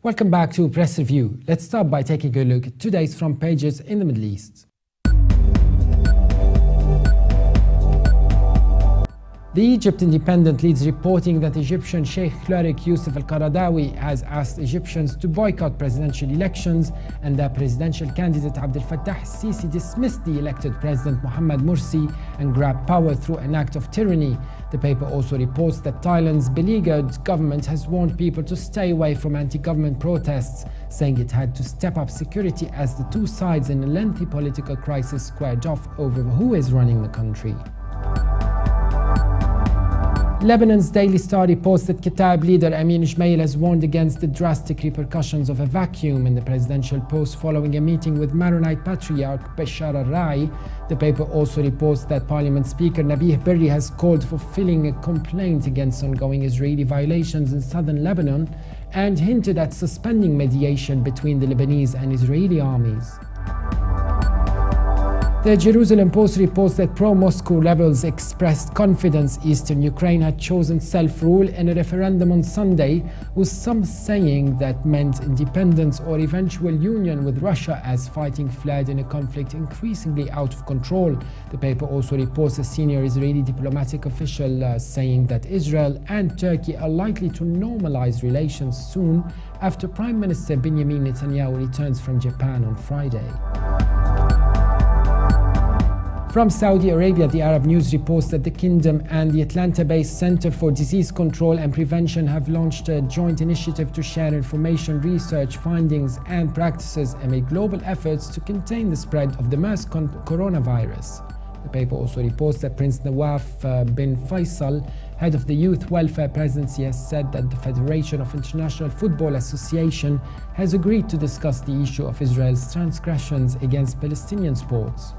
Welcome back to Press Review. Let's start by taking a look at today's front pages in the Middle East. The Egypt Independent leads reporting that Egyptian Sheikh cleric Youssef al-Qaradawi has asked Egyptians to boycott presidential elections and that presidential candidate Abdel Fattah al-Sisi dismissed the elected president Mohamed Morsi and grabbed power through an act of tyranny. The paper also reports that Thailand's beleaguered government has warned people to stay away from anti-government protests, saying it had to step up security as the two sides in a lengthy political crisis squared off over who is running the country. Lebanon's Daily Star reports that Kataib leader Amin Ismail has warned against the drastic repercussions of a vacuum in the presidential post following a meeting with Maronite Patriarch Bashar al-Rai. The paper also reports that Parliament Speaker Nabih Berri has called for filing a complaint against ongoing Israeli violations in southern Lebanon and hinted at suspending mediation between the Lebanese and Israeli armies. The Jerusalem Post reports that pro-Moscow rebels expressed confidence Eastern Ukraine had chosen self-rule in a referendum on Sunday, with some saying that meant independence or eventual union with Russia as fighting flared in a conflict increasingly out of control. The paper also reports a senior Israeli diplomatic official saying that Israel and Turkey are likely to normalize relations soon after Prime Minister Benjamin Netanyahu returns from Japan on Friday. From Saudi Arabia, the Arab News reports that the kingdom and the Atlanta-based Center for Disease Control and Prevention have launched a joint initiative to share information, research, findings, and practices amid global efforts to contain the spread of the MERS coronavirus. The paper also reports that Prince Nawaf bin Faisal, head of the Youth Welfare Presidency, has said that the Federation of International Football Association has agreed to discuss the issue of Israel's transgressions against Palestinian sports.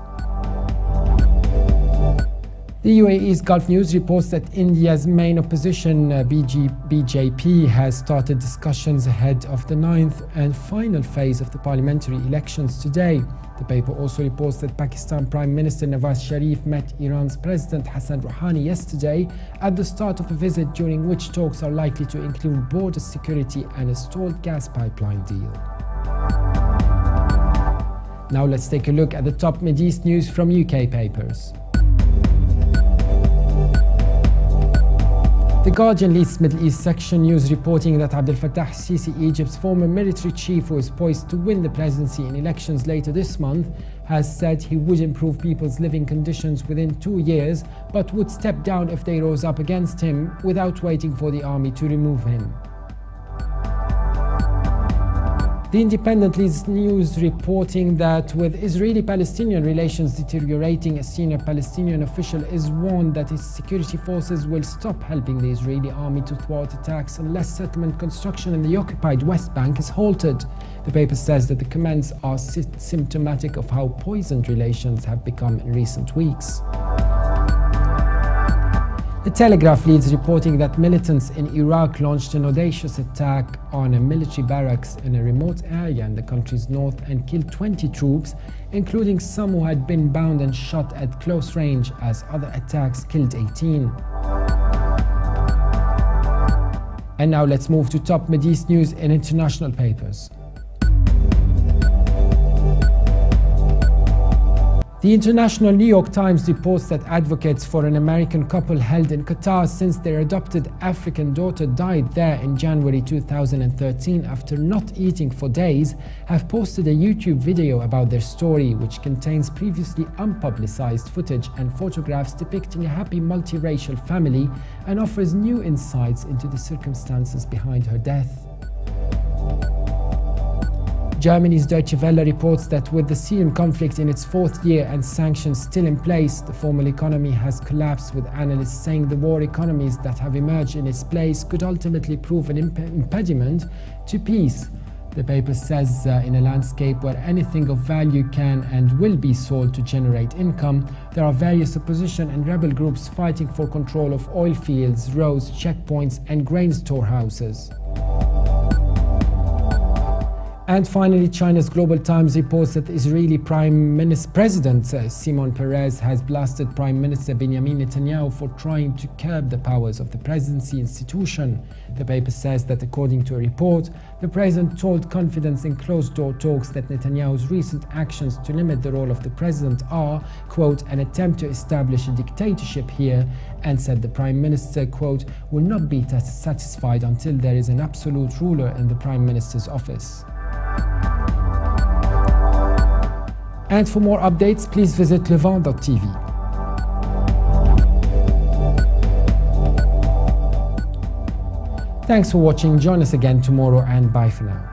The UAE's Gulf News reports that India's main opposition, BJP, has started discussions ahead of the ninth and final phase of the parliamentary elections today. The paper also reports that Pakistan Prime Minister Nawaz Sharif met Iran's President Hassan Rouhani yesterday at the start of a visit during which talks are likely to include border security and a stalled gas pipeline deal. Now let's take a look at the top Mideast news from UK papers. The Guardian leads Middle East section news reporting that Abdel Fattah al-Sisi, Egypt's former military chief who is poised to win the presidency in elections later this month, has said he would improve people's living conditions within 2 years, but would step down if they rose up against him without waiting for the army to remove him. The Independent leads news reporting that with Israeli-Palestinian relations deteriorating, a senior Palestinian official is warned that his security forces will stop helping the Israeli army to thwart attacks unless settlement construction in the occupied West Bank is halted. The paper says that the comments are symptomatic of how poisoned relations have become in recent weeks. The Telegraph leads reporting that militants in Iraq launched an audacious attack on a military barracks in a remote area in the country's north and killed 20 troops, including some who had been bound and shot at close range, as other attacks killed 18. And now let's move to top Mideast news in international papers. The International New York Times reports that advocates for an American couple held in Qatar since their adopted African daughter died there in January 2013 after not eating for days have posted a YouTube video about their story, which contains previously unpublicized footage and photographs depicting a happy multiracial family and offers new insights into the circumstances behind her death. Germany's Deutsche Welle reports that with the Syrian conflict in its fourth year and sanctions still in place, the formal economy has collapsed, with analysts saying the war economies that have emerged in its place could ultimately prove an impediment to peace. The paper says in a landscape where anything of value can and will be sold to generate income, there are various opposition and rebel groups fighting for control of oil fields, roads, checkpoints, and grain storehouses. And finally, China's Global Times reports that Israeli President Shimon Peres has blasted Prime Minister Benjamin Netanyahu for trying to curb the powers of the presidency institution. The paper says that according to a report, the president told confidence in closed-door talks that Netanyahu's recent actions to limit the role of the president are, quote, an attempt to establish a dictatorship here, and said the prime minister, quote, will not be satisfied until there is an absolute ruler in the prime minister's office. And for more updates, please visit Levant.tv. Thanks for watching. Join us again tomorrow, and bye for now.